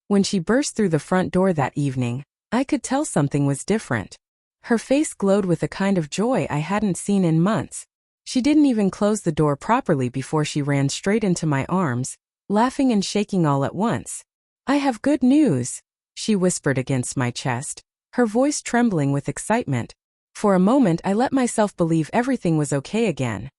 When she burst through the front door that evening, I could tell something was different. Her face glowed with a kind of joy I hadn't seen in months. She didn't even close the door properly before she ran straight into my arms, laughing and shaking all at once. "I have good news," she whispered against my chest, her voice trembling with excitement. For a moment I let myself believe everything was okay again.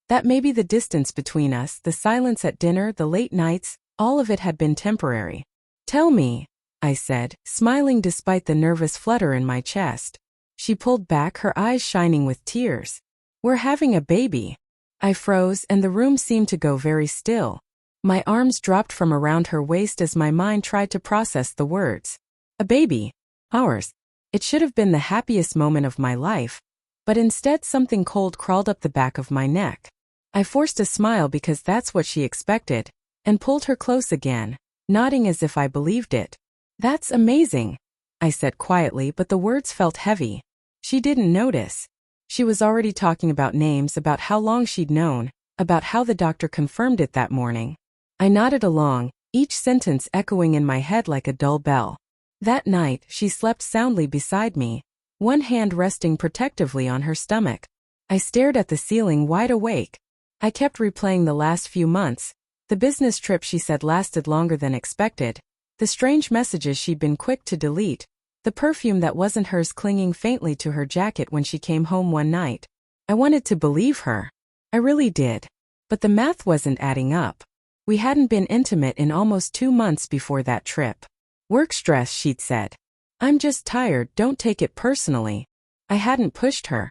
That maybe the distance between us, the silence at dinner, the late nights, all of it had been temporary. "Tell me," I said, smiling despite the nervous flutter in my chest. She pulled back, her eyes shining with tears. "We're having a baby." I froze, and the room seemed to go very still. My arms dropped from around her waist as my mind tried to process the words. A baby. Ours. It should have been the happiest moment of my life, but instead something cold crawled up the back of my neck. I forced a smile because that's what she expected, and pulled her close again, nodding as if I believed it. "That's amazing," I said quietly, but the words felt heavy. She didn't notice. She was already talking about names, about how long she'd known, about how the doctor confirmed it that morning. I nodded along, each sentence echoing in my head like a dull bell. That night, she slept soundly beside me, one hand resting protectively on her stomach. I stared at the ceiling, wide awake. I kept replaying the last few months, the business trip she said lasted longer than expected, the strange messages she'd been quick to delete, the perfume that wasn't hers clinging faintly to her jacket when she came home one night. I wanted to believe her. I really did. But the math wasn't adding up. We hadn't been intimate in almost 2 months before that trip. "Work stress," she'd said. "I'm just tired, don't take it personally." I hadn't pushed her.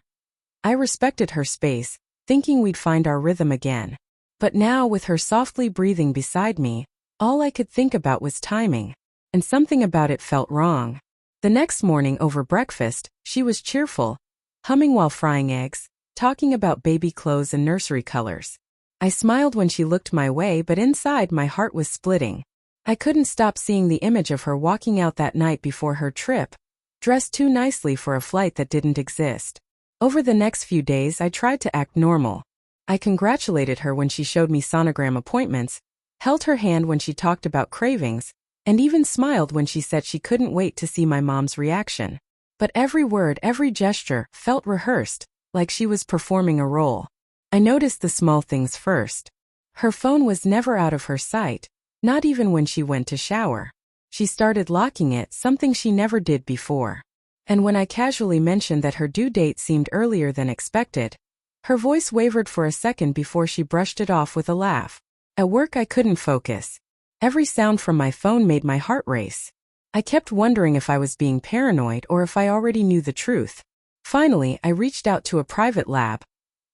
I respected her space, thinking we'd find our rhythm again. But now, with her softly breathing beside me, all I could think about was timing. And something about it felt wrong. The next morning over breakfast, she was cheerful, humming while frying eggs, talking about baby clothes and nursery colors. I smiled when she looked my way, but inside my heart was splitting. I couldn't stop seeing the image of her walking out that night before her trip, dressed too nicely for a flight that didn't exist. Over the next few days I tried to act normal. I congratulated her when she showed me sonogram appointments, held her hand when she talked about cravings, and even smiled when she said she couldn't wait to see my mom's reaction. But every word, every gesture, felt rehearsed, like she was performing a role. I noticed the small things first. Her phone was never out of her sight, not even when she went to shower. She started locking it, something she never did before. And when I casually mentioned that her due date seemed earlier than expected, her voice wavered for a second before she brushed it off with a laugh. At work I couldn't focus. Every sound from my phone made my heart race. I kept wondering if I was being paranoid or if I already knew the truth. Finally, I reached out to a private lab,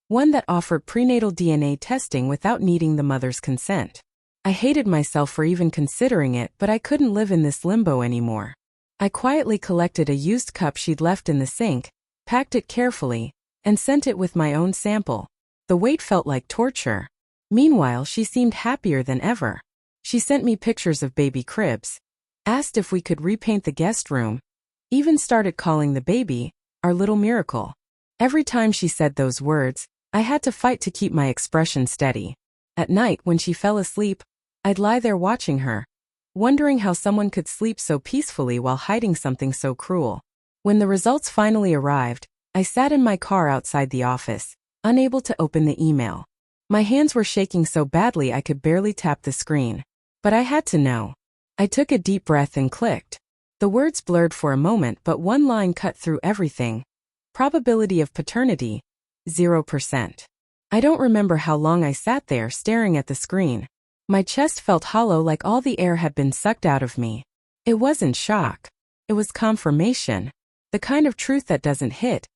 one that offered prenatal DNA testing without needing the mother's consent. I hated myself for even considering it, but I couldn't live in this limbo anymore. I quietly collected a used cup she'd left in the sink, packed it carefully, and sent it with my own sample. The wait felt like torture. Meanwhile, she seemed happier than ever. She sent me pictures of baby cribs, asked if we could repaint the guest room, even started calling the baby our little miracle. Every time she said those words, I had to fight to keep my expression steady. At night, when she fell asleep, I'd lie there watching her, wondering how someone could sleep so peacefully while hiding something so cruel. When the results finally arrived, I sat in my car outside the office, unable to open the email. My hands were shaking so badly I could barely tap the screen. But I had to know. I took a deep breath and clicked. The words blurred for a moment, but one line cut through everything. Probability of paternity, 0%. I don't remember how long I sat there staring at the screen. My chest felt hollow, like all the air had been sucked out of me. It wasn't shock. It was confirmation. The kind of truth that doesn't hit.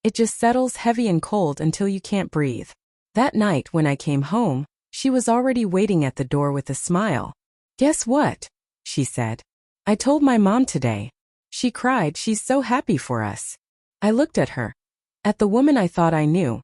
It just settles heavy and cold until you can't breathe. That night, when I came home, she was already waiting at the door with a smile. "Guess what?" she said. "I told my mom today." She cried, "She's so happy for us." I looked at her, at the woman I thought I knew,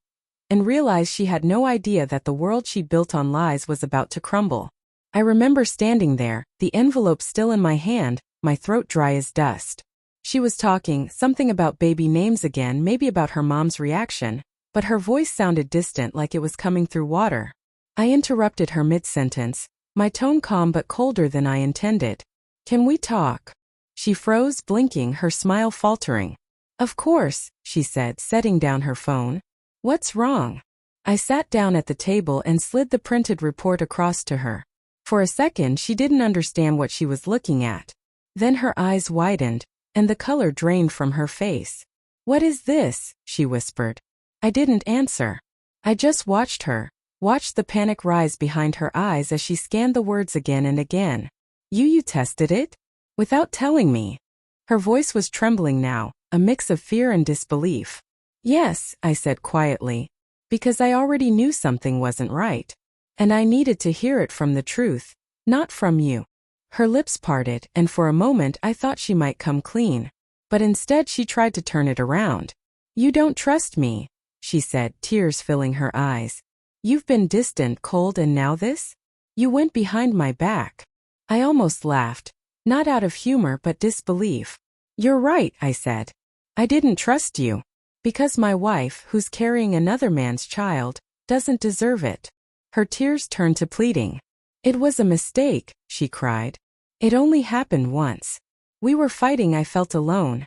and realized she had no idea that the world she built on lies was about to crumble. I remember standing there, the envelope still in my hand, my throat dry as dust. She was talking, something about baby names again, maybe about her mom's reaction, but her voice sounded distant, like it was coming through water. I interrupted her mid-sentence, my tone calm but colder than I intended. Can we talk? She froze, blinking, her smile faltering. Of course, she said, setting down her phone. What's wrong? I sat down at the table and slid the printed report across to her. For a second, she didn't understand what she was looking at. Then her eyes widened, and the color drained from her face. What is this? She whispered. I didn't answer. I just watched her, watched the panic rise behind her eyes as she scanned the words again and again. You tested it? Without telling me. Her voice was trembling now, a mix of fear and disbelief. Yes, I said quietly, because I already knew something wasn't right. And I needed to hear it from the truth, not from you. Her lips parted, and for a moment I thought she might come clean. But instead she tried to turn it around. You don't trust me, she said, tears filling her eyes. You've been distant, cold, and now this? You went behind my back. I almost laughed, not out of humor but disbelief. You're right, I said. I didn't trust you. Because my wife, who's carrying another man's child, doesn't deserve it. Her tears turned to pleading. It was a mistake, she cried. It only happened once. We were fighting, I felt alone.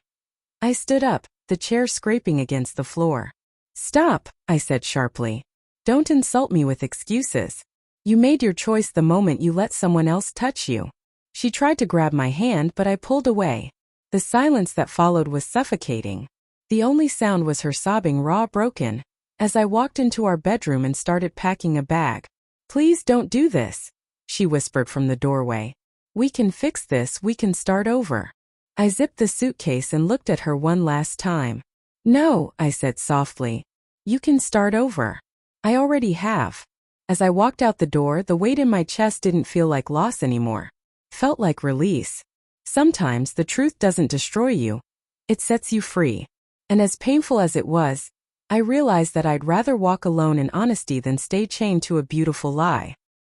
I stood up, the chair scraping against the floor. Stop, I said sharply. Don't insult me with excuses. You made your choice the moment you let someone else touch you. She tried to grab my hand, but I pulled away. The silence that followed was suffocating. The only sound was her sobbing, raw, broken, as I walked into our bedroom and started packing a bag. Please don't do this, she whispered from the doorway. We can fix this, we can start over. I zipped the suitcase and looked at her one last time. No, I said softly. You can start over. I already have. As I walked out the door, the weight in my chest didn't feel like loss anymore. Felt like release. Sometimes the truth doesn't destroy you. It sets you free. And as painful as it was, I realized that I'd rather walk alone in honesty than stay chained to a beautiful lie.